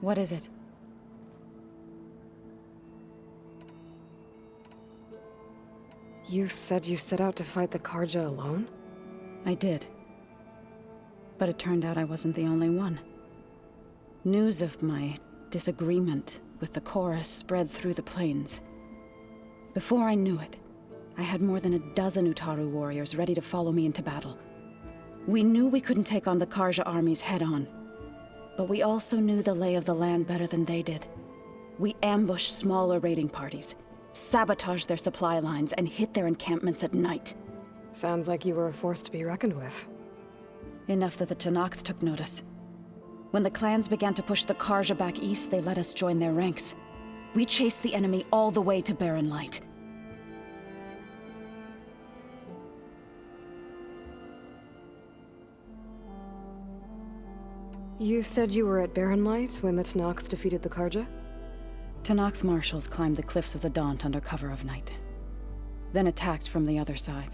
What is it? You said you set out to fight the Karja alone? I did. But it turned out I wasn't the only one. News of my disagreement with the chorus spread through the plains. Before I knew it, I had more than a dozen Utaru warriors ready to follow me into battle. We knew we couldn't take on the Karja armies head-on, but we also knew the lay of the land better than they did. We ambushed smaller raiding parties, sabotaged their supply lines, and hit their encampments at night. Sounds like you were a force to be reckoned with. Enough that the Tenakth took notice. When the clans began to push the Karja back east, they let us join their ranks. We chased the enemy all the way to Barren Light. You said you were at Barren Light when the Tenakth defeated the Karja? Tenakth marshals climbed the cliffs of the Daunt under cover of night, then attacked from the other side.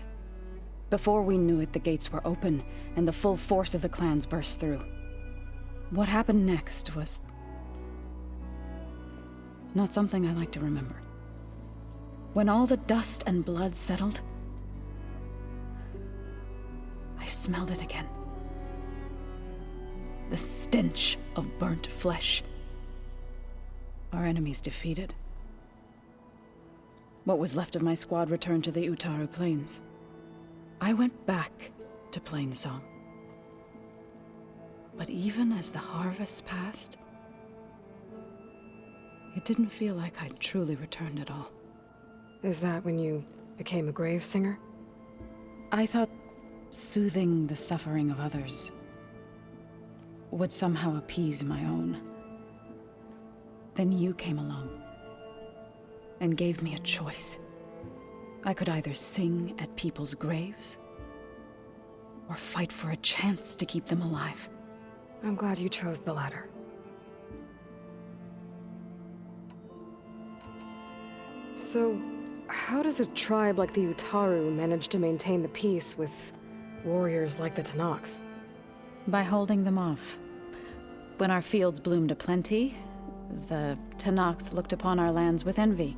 Before we knew it, the gates were open, and the full force of the clans burst through. What happened next was not something I like to remember. When all the dust and blood settled, I smelled it again. The stench of burnt flesh. Our enemies defeated. What was left of my squad returned to the Utaru Plains. I went back to Plainsong. But even as the harvest passed, it didn't feel like I'd truly returned at all. Is that when you became a grave singer? I thought soothing the suffering of others would somehow appease my own. Then you came along and gave me a choice. I could either sing at people's graves or fight for a chance to keep them alive. I'm glad you chose the latter. So, how does a tribe like the Utaru manage to maintain the peace with warriors like the Tenakth? By holding them off. When our fields bloomed aplenty, the Tenakth looked upon our lands with envy.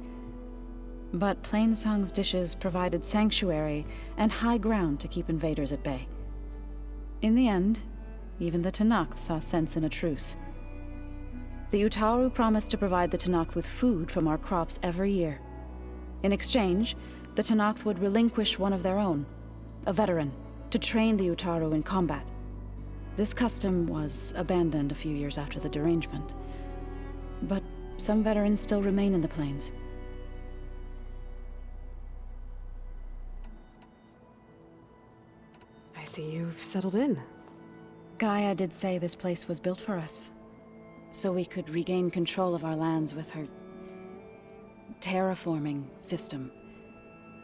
But Plainsong's dishes provided sanctuary and high ground to keep invaders at bay. In the end, even the Tenakth saw sense in a truce. The Utaru promised to provide the Tenakth with food from our crops every year. In exchange, the Tenakth would relinquish one of their own, a veteran, to train the Utaru in combat. This custom was abandoned a few years after the derangement, but some veterans still remain in the plains. I see you've settled in. Gaia did say this place was built for us, so we could regain control of our lands with her terraforming system.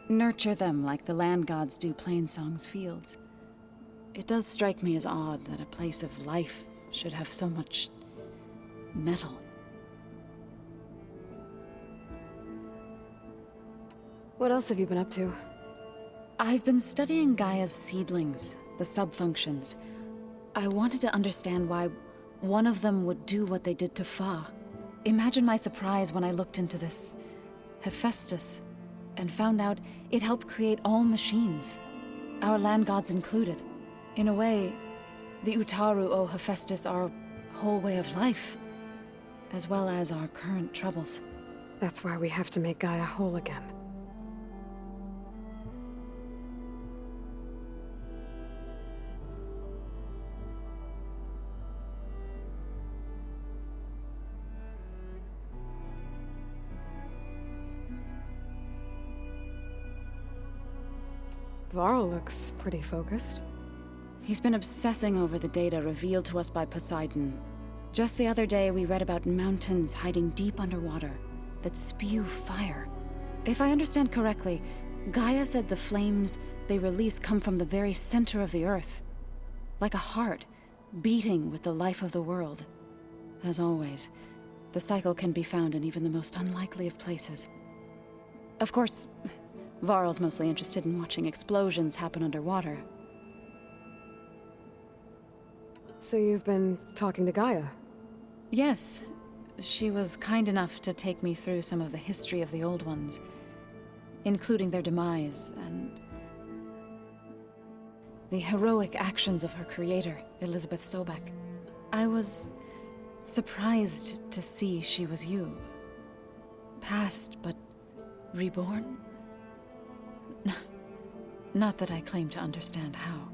Nurture them like the land gods do Plainsong's fields. It does strike me as odd that a place of life should have so much metal. What else have you been up to? I've been studying Gaia's seedlings, the subfunctions. I wanted to understand why one of them would do what they did to Fa. Imagine my surprise when I looked into this Hephaestus and found out it helped create all machines, our land gods included. In a way, the Utaru owe Hephaestus our whole way of life, as well as our current troubles. That's why we have to make Gaia whole again. Varl looks pretty focused. He's been obsessing over the data revealed to us by Poseidon. Just the other day, we read about mountains hiding deep underwater that spew fire. If I understand correctly, Gaia said the flames they release come from the very center of the Earth. Like a heart, beating with the life of the world. As always, the cycle can be found in even the most unlikely of places. Of course, Varl's mostly interested in watching explosions happen underwater. So you've been talking to Gaia? Yes, She was kind enough to take me through some of the history of the Old Ones, including their demise and the heroic actions of her creator, Elizabeth Sobek. I was surprised to see she was you. Past, but reborn? Not that I claim to understand how.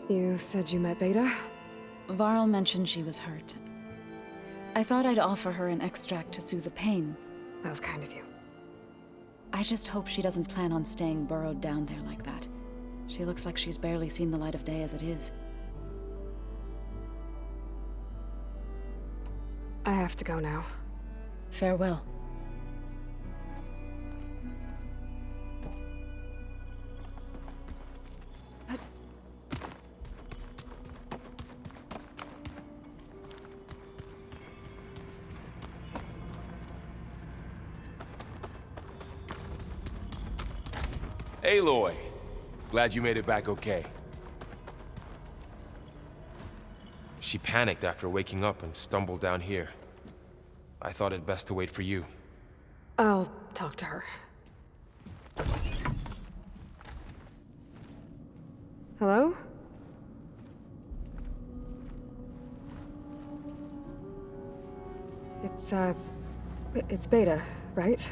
You said you met Beta? Varl mentioned she was hurt. I thought I'd offer her an extract to soothe the pain. That was kind of you. I just hope she doesn't plan on staying burrowed down there like that. She looks like she's barely seen the light of day as it is. I have to go now. Farewell. Aloy, glad you made it back okay. She panicked after waking up and stumbled down here. I thought it best to wait for you. I'll talk to her. Hello? It's Beta, right?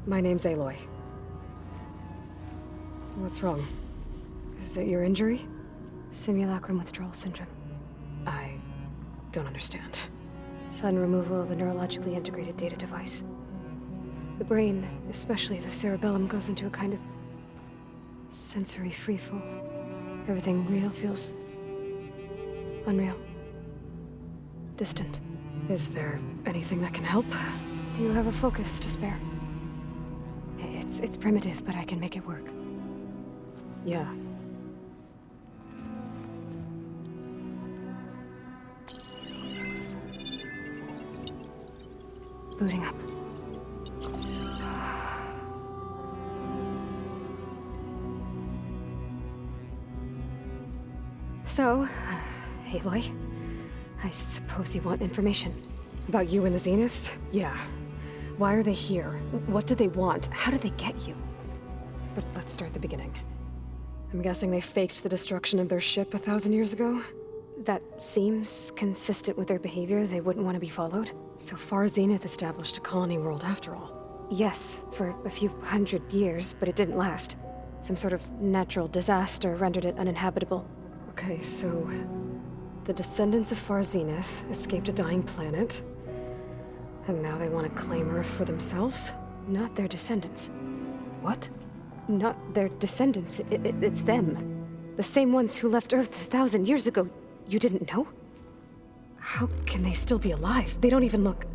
My name's Aloy. What's wrong? Is it your injury? Simulacrum withdrawal syndrome. I don't understand. Sudden removal of a neurologically integrated data device. The brain, especially the cerebellum, goes into a kind of sensory freefall. Everything real feels unreal. Distant. Is there anything that can help? Do you have a focus to spare? It's primitive, but I can make it work. Yeah. Booting up. So, Aloy, I suppose you want information. About you and the Zeniths? Yeah. Why are they here? What do they want? How did they get you? But let's start at the beginning. I'm guessing they faked the destruction of their ship 1,000 years ago? That seems consistent with their behavior. They wouldn't want to be followed. So far, Zenith established a colony world after all. Yes, for a few hundred years, but it didn't last. Some sort of natural disaster rendered it uninhabitable. Okay, so the descendants of Far Zenith escaped a dying planet, and now they want to claim Earth for themselves? Not their descendants. What? Not their descendants. It's them. The same ones who left Earth 1,000 years ago. You didn't know? How can they still be alive? They don't even look...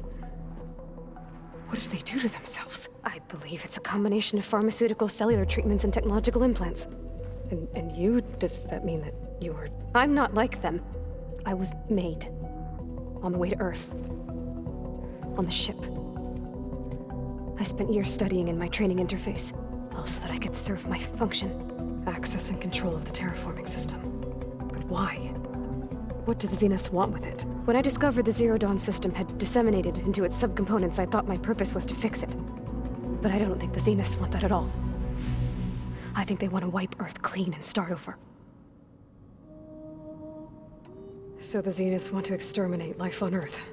What did they do to themselves? I believe it's a combination of pharmaceutical, cellular treatments, and technological implants. And you? Does that mean that you were... I'm not like them. I was made. On the way to Earth. On the ship. I spent years studying in my training interface, all so that I could serve my function. Access and control of the terraforming system. But why? What do the Zeniths want with it? When I discovered the Zero Dawn system had disseminated into its subcomponents, I thought my purpose was to fix it. But I don't think the Zeniths want that at all. I think they want to wipe Earth clean and start over. So the Zeniths want to exterminate life on Earth.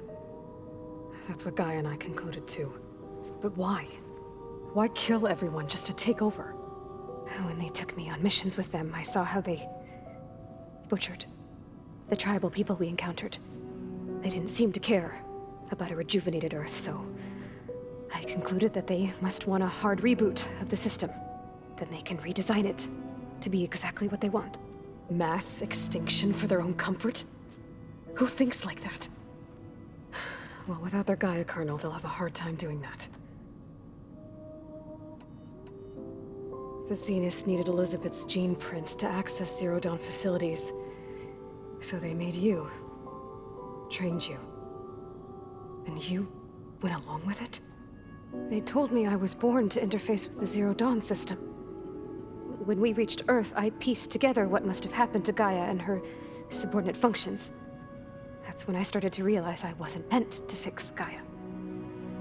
That's what Gaia and I concluded too. But why? Why kill everyone just to take over? When they took me on missions with them, I saw how they butchered the tribal people we encountered. They didn't seem to care about a rejuvenated Earth, so I concluded that they must want a hard reboot of the system. Then they can redesign it to be exactly what they want. Mass extinction for their own comfort? Who thinks like that? Well, without their Gaia kernel, they'll have a hard time doing that. The Zeniths needed Elizabeth's gene print to access Zero Dawn facilities. So they made you. Trained you. And you went along with it? They told me I was born to interface with the Zero Dawn system. When we reached Earth, I pieced together what must have happened to Gaia and her subordinate functions. That's when I started to realize I wasn't meant to fix Gaia.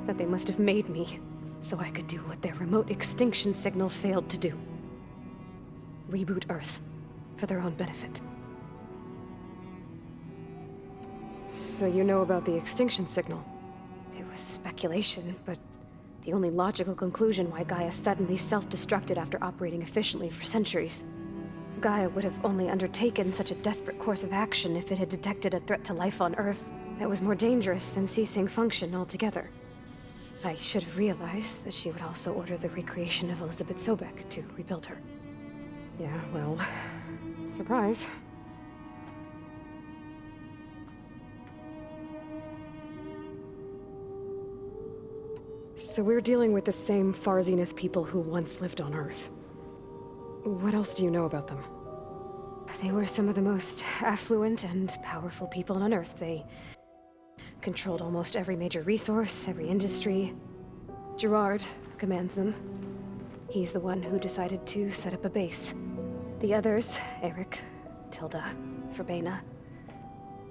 That they must have made me so I could do what their remote extinction signal failed to do. Reboot Earth, for their own benefit. So you know about the extinction signal? It was speculation, but the only logical conclusion why Gaia suddenly self-destructed after operating efficiently for centuries. Gaia would have only undertaken such a desperate course of action if it had detected a threat to life on Earth that was more dangerous than ceasing function altogether. I should have realized that she would also order the recreation of Elizabeth Sobek to rebuild her. Yeah, well, surprise. So we're dealing with the same Far Zenith people who once lived on Earth. What else do you know about them? They were some of the most affluent and powerful people on Earth. They controlled almost every major resource, every industry. Gerard commands them. He's the one who decided to set up a base. The others, Eric, Tilda, Verbena,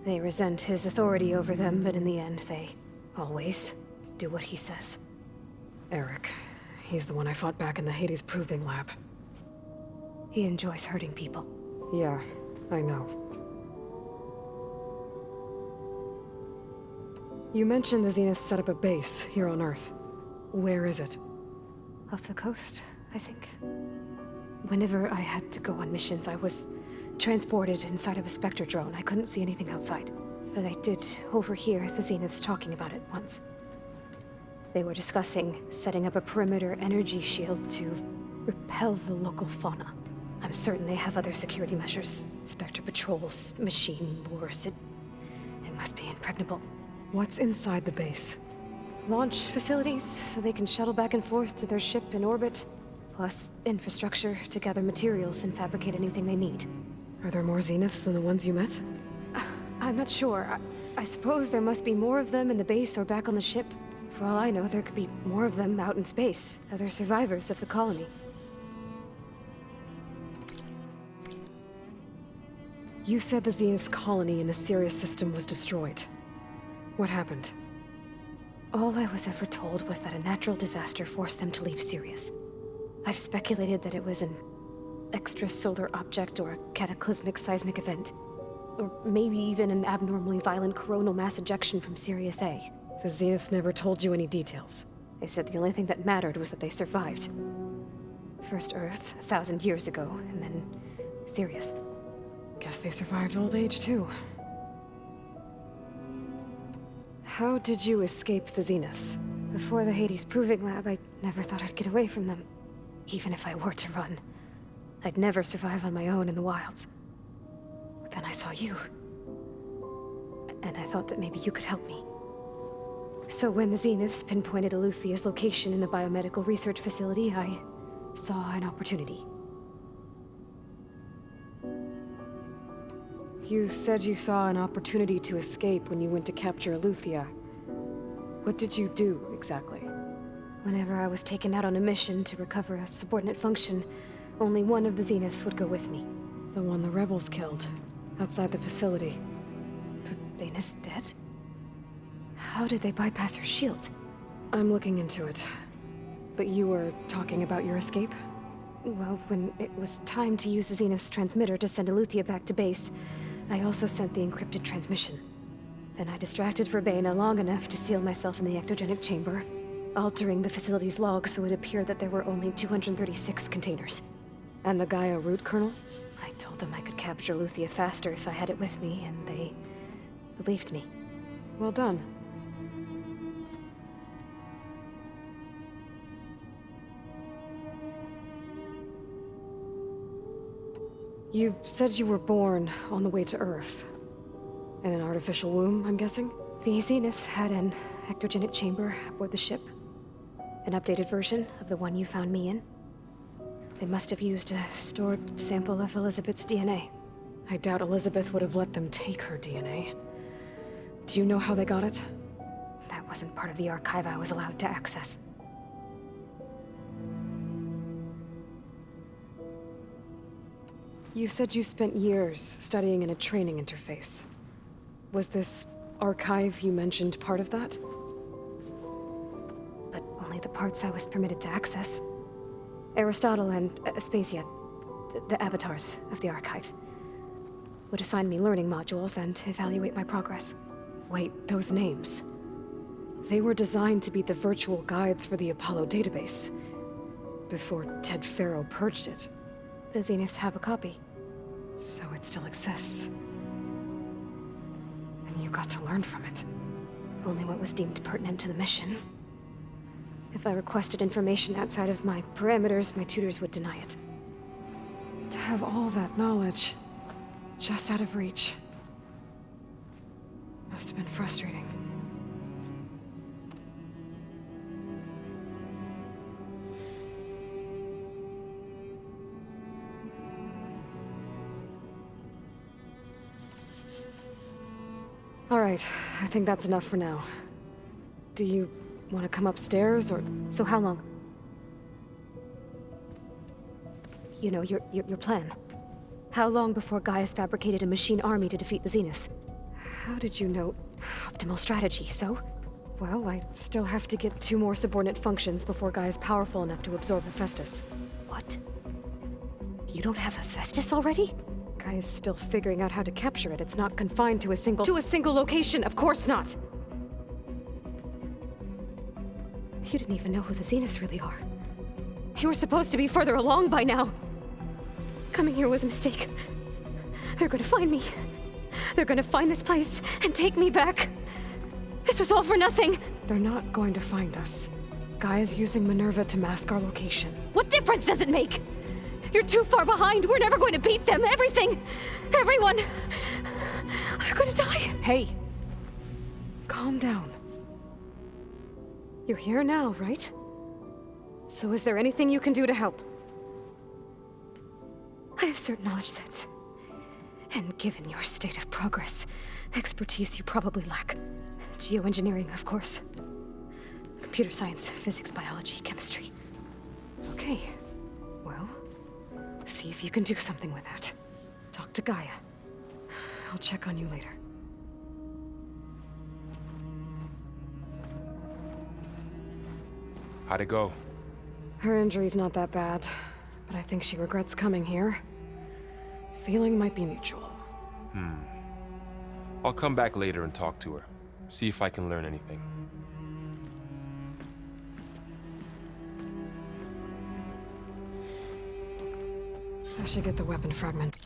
they resent his authority over them, but in the end, they always do what he says. Eric. He's the one I fought back in the Hades Proving Lab. He enjoys hurting people. Yeah, I know. You mentioned the Zenith set up a base here on Earth. Where is it? Off the coast, I think. Whenever I had to go on missions, I was transported inside of a Spectre drone. I couldn't see anything outside. But I did overhear the Zeniths talking about it once. They were discussing setting up a perimeter energy shield to repel the local fauna. I'm certain they have other security measures. Spectre patrols, machine lures. It must be impregnable. What's inside the base? Launch facilities, so they can shuttle back and forth to their ship in orbit. Plus infrastructure to gather materials and fabricate anything they need. Are there more Zeniths than the ones you met? I'm not sure. I suppose there must be more of them in the base or back on the ship. For all I know, there could be more of them out in space. Other survivors of the colony. You said the Zenith's colony in the Sirius system was destroyed. What happened? All I was ever told was that a natural disaster forced them to leave Sirius. I've speculated that it was an extrasolar object or a cataclysmic seismic event. Or maybe even an abnormally violent coronal mass ejection from Sirius A. The Zeniths never told you any details. They said the only thing that mattered was that they survived. First Earth, 1,000 years ago, and then Sirius. Guess they survived old age, too. How did you escape the Zeniths? Before the Hades Proving Lab, I never thought I'd get away from them. Even if I were to run. I'd never survive on my own in the wilds. But then I saw you. And I thought that maybe you could help me. So when the Zeniths pinpointed Eluthia's location in the biomedical research facility, I saw an opportunity. You said you saw an opportunity to escape when you went to capture Eluthia. What did you do, exactly? Whenever I was taken out on a mission to recover a subordinate function, only one of the Zeniths would go with me. The one the rebels killed, outside the facility. Verbena's dead? How did they bypass her shield? I'm looking into it. But you were talking about your escape? Well, when it was time to use the Zenith's transmitter to send Eluthia back to base, I also sent the encrypted transmission. Then I distracted Verbena long enough to seal myself in the ectogenic chamber, altering the facility's log so it appeared that there were only 236 containers. And the Gaia root kernel? I told them I could capture Eluthia faster if I had it with me, and they believed me. Well done. You said you were born on the way to Earth. In an artificial womb, I'm guessing? The Zeniths had an ectogenic chamber aboard the ship. An updated version of the one you found me in. They must have used a stored sample of Elizabeth's DNA. I doubt Elizabeth would have let them take her DNA. Do you know how they got it? That wasn't part of the archive I was allowed to access. You said you spent years studying in a training interface. Was this archive you mentioned part of that? But only the parts I was permitted to access. Aristotle and Aspasia, the avatars of the archive, would assign me learning modules and evaluate my progress. Wait, those names. They were designed to be the virtual guides for the Apollo database, before Ted Faro purged it. The Zeniths have a copy. So it still exists. And you got to learn from it. Only what was deemed pertinent to the mission. If I requested information outside of my parameters, my tutors would deny it. To have all that knowledge, just out of reach. Must have been frustrating. All right, I think that's enough for now. Do you want to come upstairs, or...? So how long? You know, your plan. How long before Gaius fabricated a machine army to defeat the Zeniths? How did you know? Optimal strategy, so? Well, I still have to get 2 more subordinate functions before Guy is powerful enough to absorb Hephaestus. What? You don't have Hephaestus already? Guy is still figuring out how to capture it. It's not confined to a single location, of course not! You didn't even know who the Zeniths really are. You were supposed to be further along by now. Coming here was a mistake. They're gonna find me. They're gonna find this place and take me back. This was all for nothing. They're not going to find us. Guy is using Minerva to mask our location. What difference does it make? You're too far behind. We're never going to beat them. Everything. Everyone. They're gonna die. Hey. Calm down. You're here now, right? So is there anything you can do to help? I have certain knowledge sets. And given your state of progress, expertise you probably lack. Geoengineering, of course. Computer science, physics, biology, chemistry. Okay. Well, see if you can do something with that. Talk to Gaia. I'll check on you later. How'd it go? Her injury's not that bad, but I think she regrets coming here. Feeling might be mutual. I'll come back later and talk to her. See if I can learn anything. I should get the weapon fragment.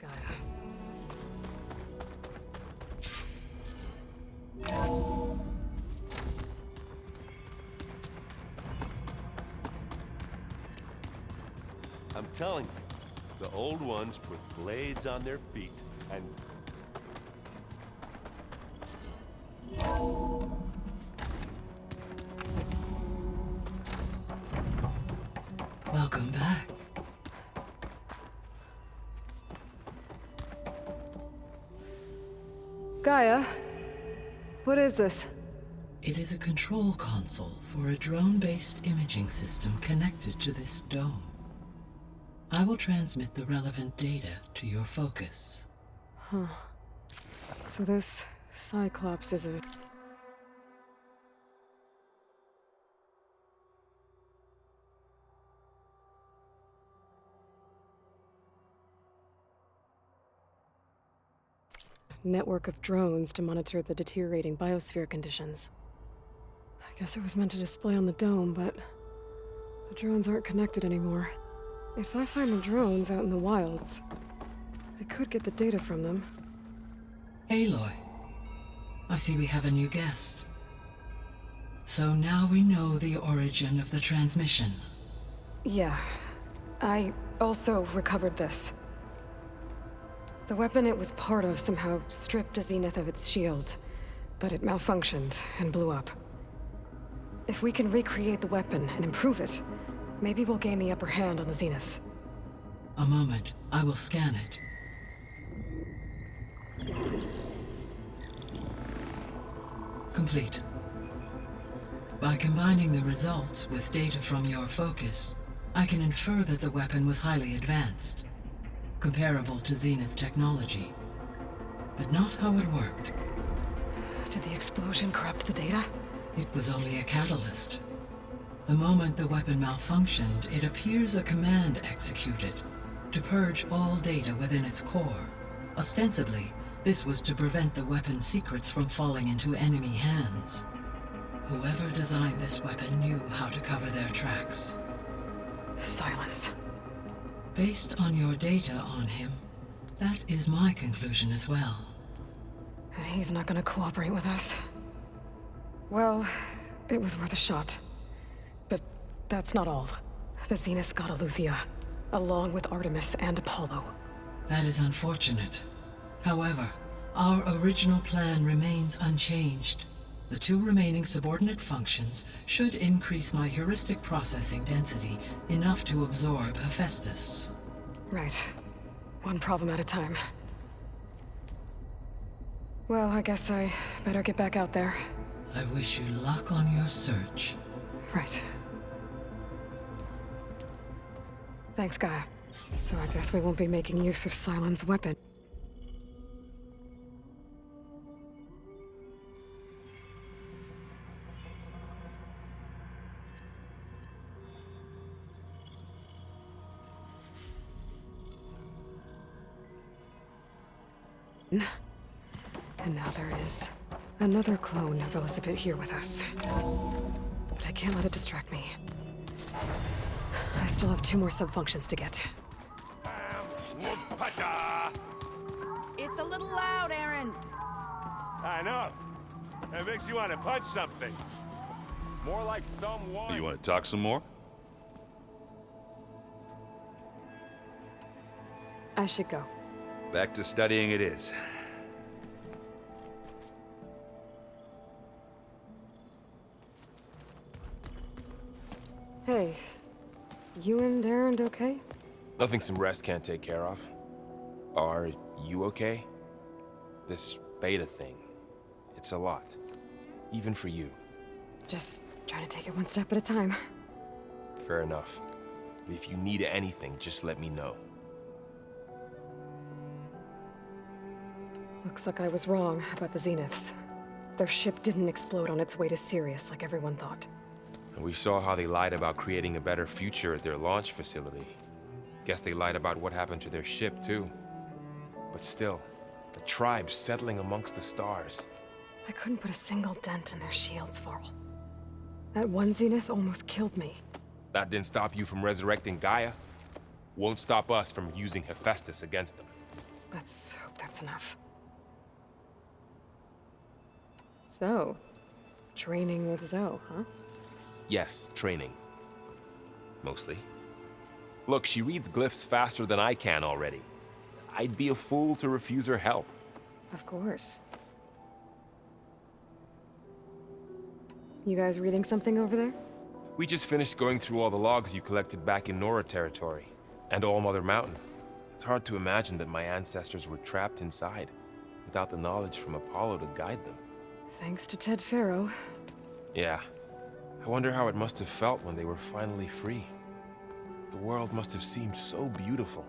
Gaia. I'm telling you, the old ones put blades on their feet, and... Welcome back. Gaia, what is this? It is a control console for a drone-based imaging system connected to this dome. I will transmit the relevant data to your focus. Huh. So this Cyclops is a... network of drones to monitor the deteriorating biosphere conditions. I guess it was meant to display on the dome, but the drones aren't connected anymore. If I find the drones out in the wilds, I could get the data from them. Aloy, I see we have a new guest. So now we know the origin of the transmission. Yeah. I also recovered this. The weapon it was part of somehow stripped a Zenith of its shield. but it malfunctioned and blew up. If we can recreate the weapon and improve it, maybe we'll gain the upper hand on the Zeniths. A moment. I will scan it. Complete. By combining the results with data from your focus, I can infer that the weapon was highly advanced, comparable to Zenith technology. But not how it worked. Did the explosion corrupt the data? It was only a catalyst. The moment the weapon malfunctioned, it appears a command executed to purge all data within its core. Ostensibly, this was to prevent the weapon's secrets from falling into enemy hands. Whoever designed this weapon knew how to cover their tracks. Silence. Based on your data on him, that is my conclusion as well. And he's not gonna cooperate with us. Well, it was worth a shot. But that's not all. The Zeniths got Aletheia, along with Artemis and Apollo. That is unfortunate. However, our original plan remains unchanged. The 2 remaining subordinate functions should increase my heuristic processing density enough to absorb Hephaestus. Right. One problem at a time. Well, I guess I better get back out there. I wish you luck on your search. Right. Thanks, Gaia. So I guess we won't be making use of Cylon's weapon. And now there is another clone of Elizabeth here with us. But I can't let it distract me. I still have 2 more sub-functions to get. It's a little loud, Aaron. I know. It makes you want to punch something. More like someone. You want to talk some more? I should go. Back to studying it is. Hey, you and Aaron okay? Nothing some rest can't take care of. Are you okay? This beta thing, it's a lot. Even for you. Just trying to take it one step at a time. Fair enough. If you need anything, just let me know. Looks like I was wrong about the Zeniths. Their ship didn't explode on its way to Sirius like everyone thought. And we saw how they lied about creating a better future at their launch facility. Guess they lied about what happened to their ship, too. But still, the tribe settling amongst the stars. I couldn't put a single dent in their shields, Varl. That one Zenith almost killed me. That didn't stop you from resurrecting Gaia. Won't stop us from using Hephaestus against them. Let's hope that's enough. So, training with Zoe, huh? Yes, training. Mostly. Look, she reads glyphs faster than I can already. I'd be a fool to refuse her help. Of course. You guys reading something over there? We just finished going through all the logs you collected back in Nora territory, and All Mother Mountain. It's hard to imagine that my ancestors were trapped inside, without the knowledge from Apollo to guide them. Thanks to Ted Faro. Yeah. I wonder how it must have felt when they were finally free. The world must have seemed so beautiful.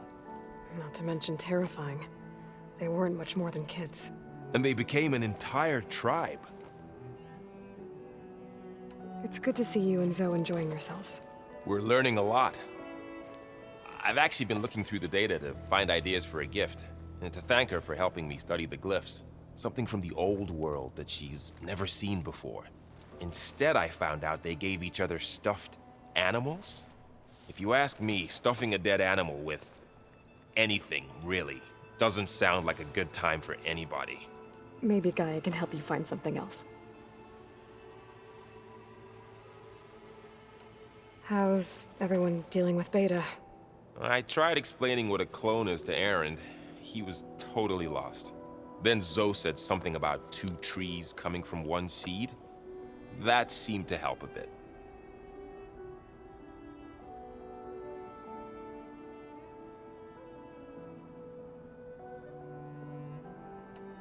Not to mention terrifying. They weren't much more than kids. And they became an entire tribe. It's good to see you and Zoe enjoying yourselves. We're learning a lot. I've actually been looking through the data to find ideas for a gift, and to thank her for helping me study the glyphs. Something from the old world that she's never seen before. Instead, I found out they gave each other stuffed animals. If you ask me, stuffing a dead animal with anything, really, doesn't sound like a good time for anybody. Maybe Gaia can help you find something else. How's everyone dealing with Beta? I tried explaining what a clone is to Aaron. He was totally lost. Then Zoe said something about 2 trees coming from 1 seed. That seemed to help a bit.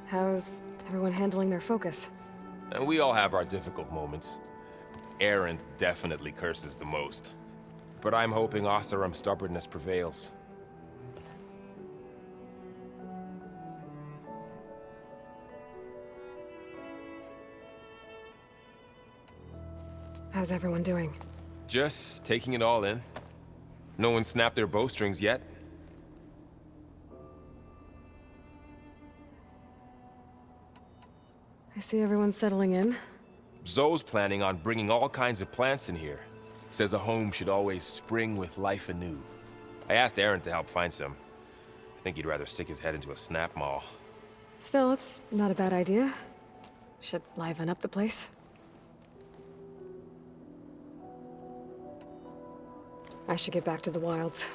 How's everyone handling their focus? And we all have our difficult moments. Erend definitely curses the most. But I'm hoping Oseram's stubbornness prevails. How's everyone doing? Just taking it all in. No one snapped their bowstrings yet. I see everyone settling in. Zoe's planning on bringing all kinds of plants in here. Says a home should always spring with life anew. I asked Erend to help find some. I think he'd rather stick his head into a snap mall. Still, it's not a bad idea. Should liven up the place. I should get back to the wilds.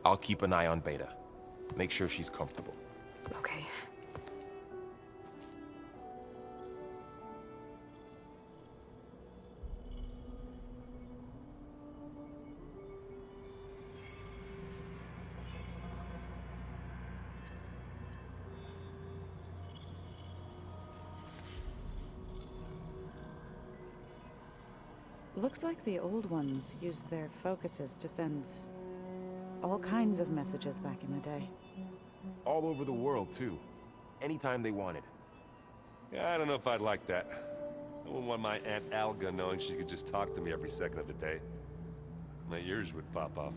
I'll keep an eye on Beta. Make sure she's comfortable. Okay. Looks like the old ones used their focuses to send all kinds of messages back in the day. All over the world, too. Anytime they wanted. Yeah, I don't know if I'd like that. I wouldn't want my Aunt Alga knowing she could just talk to me every second of the day. My ears would pop off.